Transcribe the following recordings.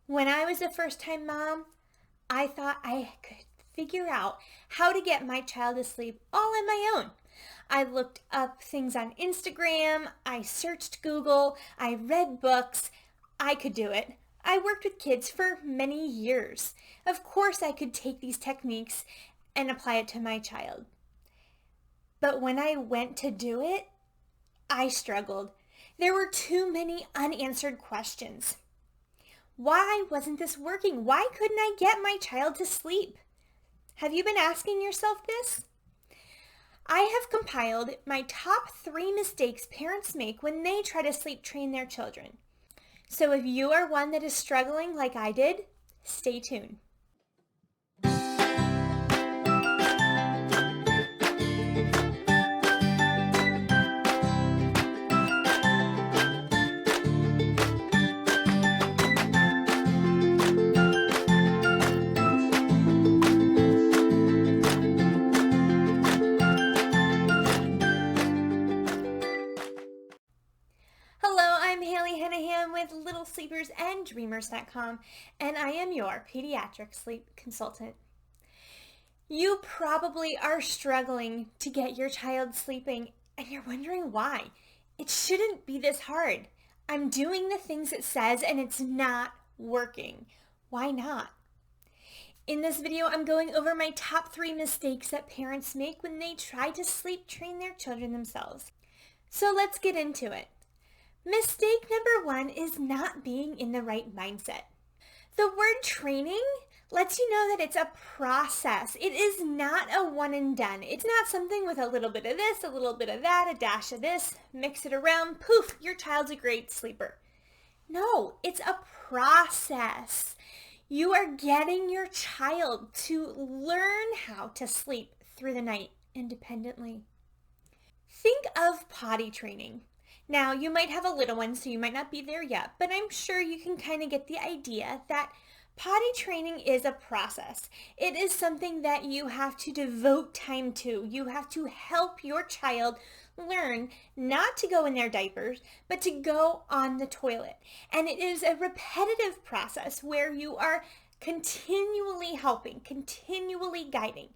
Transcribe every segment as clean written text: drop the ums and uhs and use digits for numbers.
When I was a first-time mom, I thought I could figure out how to get my child to sleep all on my own. I looked up things on Instagram, I searched Google, I read books. I could do it. I worked with kids for many years. Of course I could take these techniques and apply it to my child. But when I went to do it, I struggled. There were too many unanswered questions. Why wasn't this working? Why couldn't I get my child to sleep? Have you been asking yourself this? I have compiled my top 3 mistakes parents make when they try to sleep train their children. So if you are one that is struggling like I did, stay tuned. With Littlesleepersanddreamers.com, and I am your pediatric sleep consultant. You probably are struggling to get your child sleeping and you're wondering why. It shouldn't be this hard. I'm doing the things it says and it's not working. Why not? In this video, I'm going over my top 3 mistakes that parents make when they try to sleep train their children themselves. So let's get into it. Mistake number 1 is not being in the right mindset. The word training lets you know that it's a process. It is not a one and done. It's not something with a little bit of this, a little bit of that, a dash of this, mix it around, poof, your child's a great sleeper. No, it's a process. You are getting your child to learn how to sleep through the night independently. Think of potty training. Now, you might have a little one, so you might not be there yet, but I'm sure you can kind of get the idea that potty training is a process. It is something that you have to devote time to. You have to help your child learn not to go in their diapers, but to go on the toilet. And it is a repetitive process where you are continually helping, continually guiding.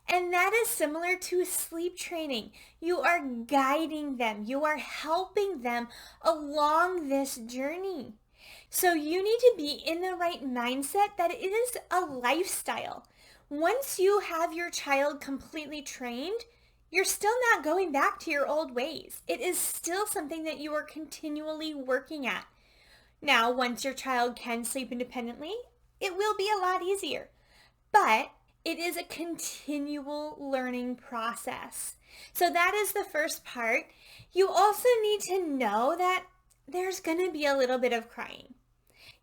And that is similar to sleep training. You are guiding them. You are helping them along this journey. So you need to be in the right mindset that it is a lifestyle. Once you have your child completely trained, you're still not going back to your old ways. It is still something that you are continually working at. Now, once your child can sleep independently, it will be a lot easier. But it is a continual learning process. So that is the first part. You also need to know that there's going to be a little bit of crying.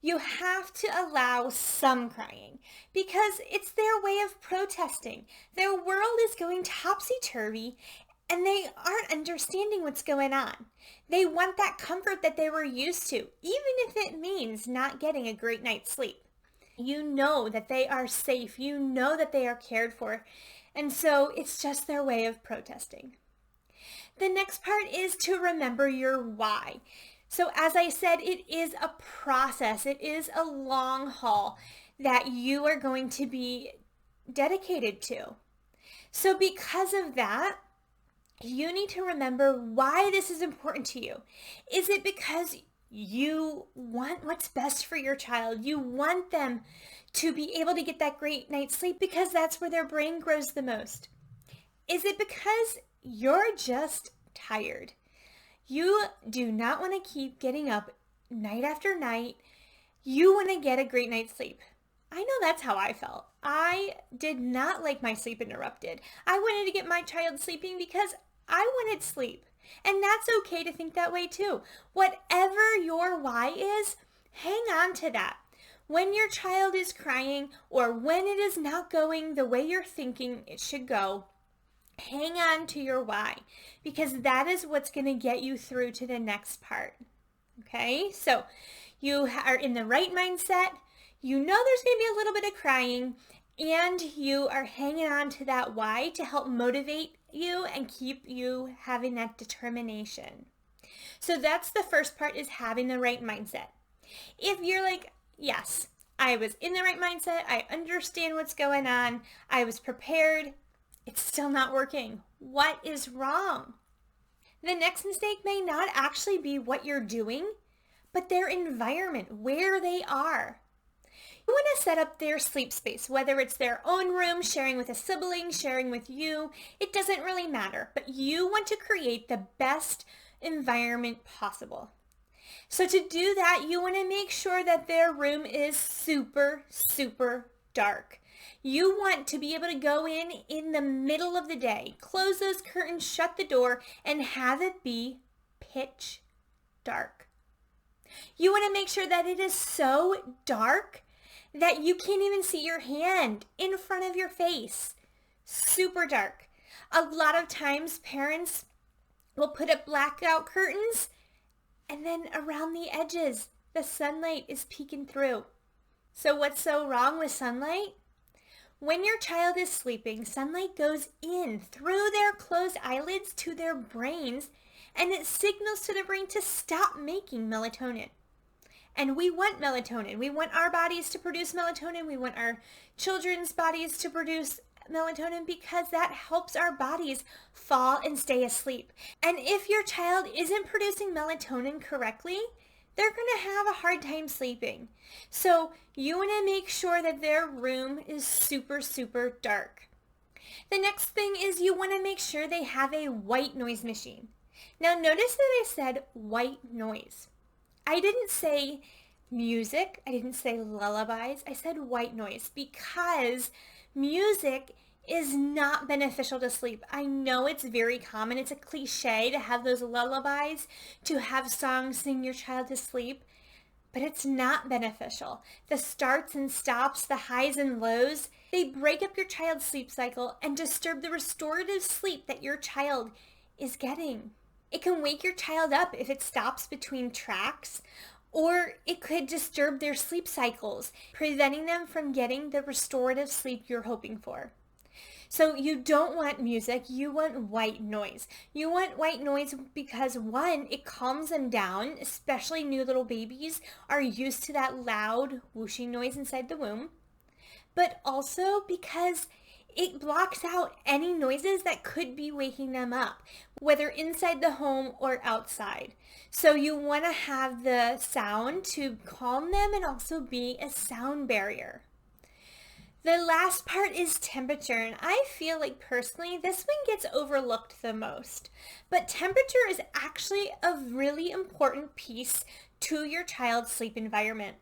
You have to allow some crying because it's their way of protesting. Their world is going topsy-turvy and they aren't understanding what's going on. They want that comfort that they were used to, even if it means not getting a great night's sleep. You know that they are safe. You know that they are cared for. And so it's just their way of protesting. The next part is to remember your why. So as I said, it is a process. It is a long haul that you are going to be dedicated to. So because of that, you need to remember why this is important to you. Is it because you want what's best for your child? You want them to be able to get that great night's sleep because that's where their brain grows the most. Is it because you're just tired? You do not want to keep getting up night after night. You want to get a great night's sleep. I know that's how I felt. I did not like my sleep interrupted. I wanted to get my child sleeping because I wanted sleep. And that's okay to think that way too. Whatever your why is, hang on to that. When your child is crying or when it is not going the way you're thinking it should go, hang on to your why because that is what's going to get you through to the next part. Okay, so you are in the right mindset. You know there's going to be a little bit of crying and you are hanging on to that why to help motivate you and keep you having that determination. So that's the first part, is having the right mindset. If you're like, yes, I was in the right mindset. I understand what's going on. I was prepared. It's still not working. What is wrong? The next mistake may not actually be what you're doing, but their environment, where they are. You want to set up their sleep space, whether it's their own room, sharing with a sibling, sharing with you. It doesn't really matter, but you want to create the best environment possible. So to do that, you want to make sure that their room is super, super dark. You want to be able to go in the middle of the day, close those curtains, shut the door, and have it be pitch dark. You want to make sure that it is so dark that you can't even see your hand in front of your face. Super dark. A lot of times parents will put up blackout curtains and then around the edges, the sunlight is peeking through. So what's so wrong with sunlight? When your child is sleeping, sunlight goes in through their closed eyelids to their brains, and it signals to the brain to stop making melatonin. And we want melatonin. We want our bodies to produce melatonin. We want our children's bodies to produce melatonin because that helps our bodies fall and stay asleep. And if your child isn't producing melatonin correctly, they're going to have a hard time sleeping. So you want to make sure that their room is super, super dark. The next thing is you want to make sure they have a white noise machine. Now notice that I said white noise. I didn't say music. I didn't say lullabies. I said white noise because music is not beneficial to sleep. I know it's very common. It's a cliche to have those lullabies, to have songs sing your child to sleep, but it's not beneficial. The starts and stops, the highs and lows, they break up your child's sleep cycle and disturb the restorative sleep that your child is getting. It can wake your child up if it stops between tracks, or it could disturb their sleep cycles, preventing them from getting the restorative sleep you're hoping for. So you don't want music, you want white noise. You want white noise because one, it calms them down, especially new little babies are used to that loud whooshing noise inside the womb, but also because it blocks out any noises that could be waking them up, whether inside the home or outside. So you want to have the sound to calm them and also be a sound barrier. The last part is temperature, and I feel like personally this one gets overlooked the most. But temperature is actually a really important piece to your child's sleep environment.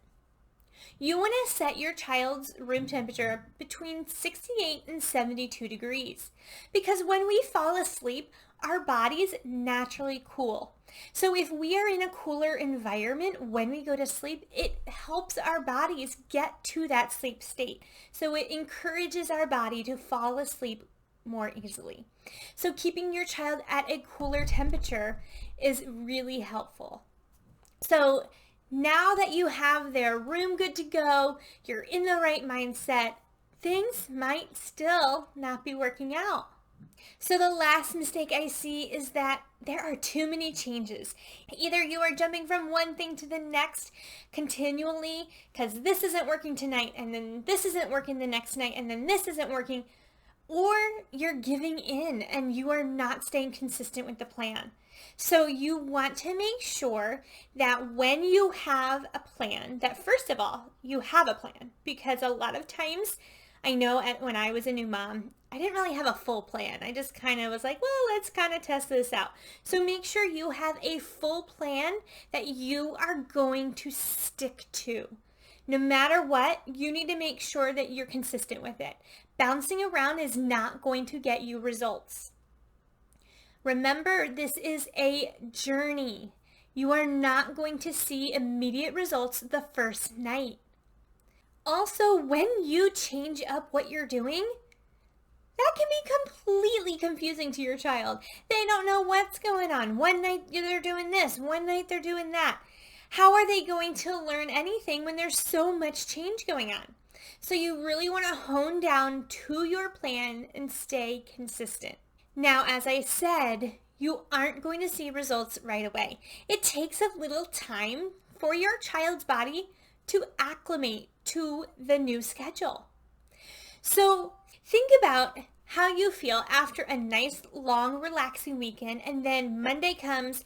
You want to set your child's room temperature between 68 and 72 degrees because when we fall asleep, our bodies naturally cool. So if we are in a cooler environment when we go to sleep, it helps our bodies get to that sleep state. So it encourages our body to fall asleep more easily. So keeping your child at a cooler temperature is really helpful. So now that you have their room good to go, you're in the right mindset, things might still not be working out. So the last mistake I see is that there are too many changes. Either you are jumping from one thing to the next continually because this isn't working tonight and then this isn't working the next night and then this isn't working, or you're giving in and you are not staying consistent with the plan. So you want to make sure that when you have a plan, that first of all, you have a plan, because a lot of times, I know when I was a new mom, I didn't really have a full plan. I just kind of was like, well, let's kind of test this out. So make sure you have a full plan that you are going to stick to. No matter what, you need to make sure that you're consistent with it. Bouncing around is not going to get you results. Remember, this is a journey. You are not going to see immediate results the first night. Also, when you change up what you're doing, that can be completely confusing to your child. They don't know what's going on. One night they're doing this, one night they're doing that. How are they going to learn anything when there's so much change going on? So you really want to hone down to your plan and stay consistent. Now, as I said, you aren't going to see results right away. It takes a little time for your child's body to acclimate to the new schedule. So think about how you feel after a nice, long, relaxing weekend, and then Monday comes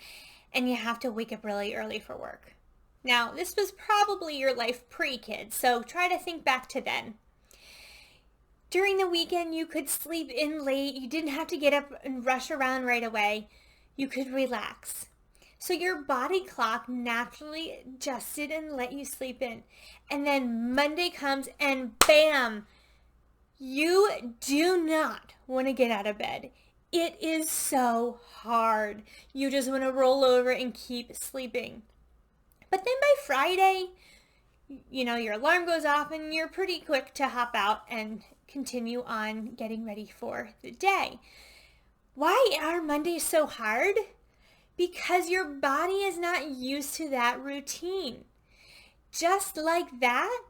and you have to wake up really early for work. Now, this was probably your life pre-kids, so try to think back to then. During the weekend, you could sleep in late. You didn't have to get up and rush around right away. You could relax. So your body clock naturally adjusted and let you sleep in. And then Monday comes and bam, you do not want to get out of bed. It is so hard. You just want to roll over and keep sleeping. But then by Friday, your alarm goes off and you're pretty quick to hop out and continue on getting ready for the day. Why are Mondays so hard? Because your body is not used to that routine. Just like that,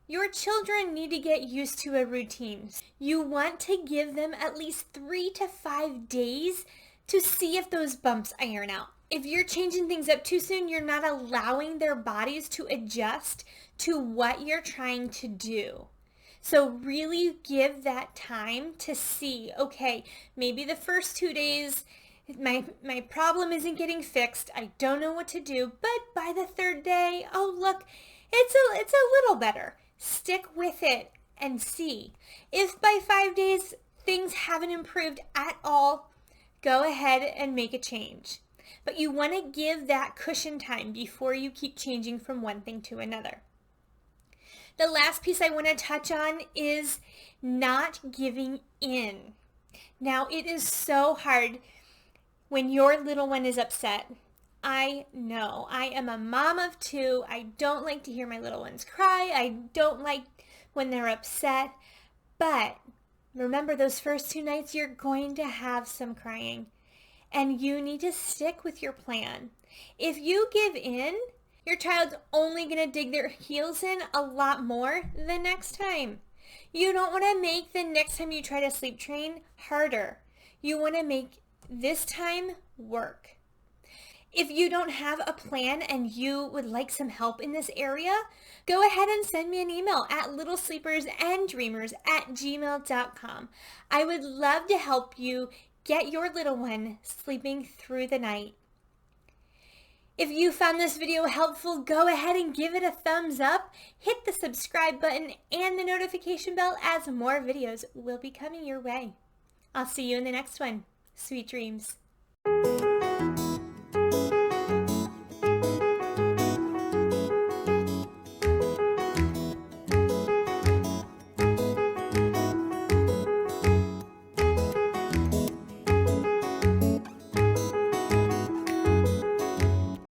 your children need to get used to a routine. You want to give them at least 3 to 5 days to see if those bumps iron out. If you're changing things up too soon, you're not allowing their bodies to adjust to what you're trying to do. So really give that time to see, okay, maybe the first 2 days, my problem isn't getting fixed. I don't know what to do, but by the 3rd day, oh look, it's a little better. Stick with it and see. If by 5 days things haven't improved at all, go ahead and make a change. But you want to give that cushion time before you keep changing from one thing to another. The last piece I want to touch on is not giving in. Now, it is so hard when your little one is upset. I know. I am a mom of 2. I don't like to hear my little ones cry. I don't like when they're upset. But remember, those first 2 nights, you're going to have some crying. And you need to stick with your plan. If you give in, your child's only going to dig their heels in a lot more the next time. You don't want to make the next time you try to sleep train harder. You want to make this time work. If you don't have a plan and you would like some help in this area, go ahead and send me an email at littlesleepersanddreamers@gmail.com. I would love to help you get your little one sleeping through the night. If you found this video helpful, go ahead and give it a thumbs up, hit the subscribe button and the notification bell as more videos will be coming your way. I'll see you in the next one. Sweet dreams.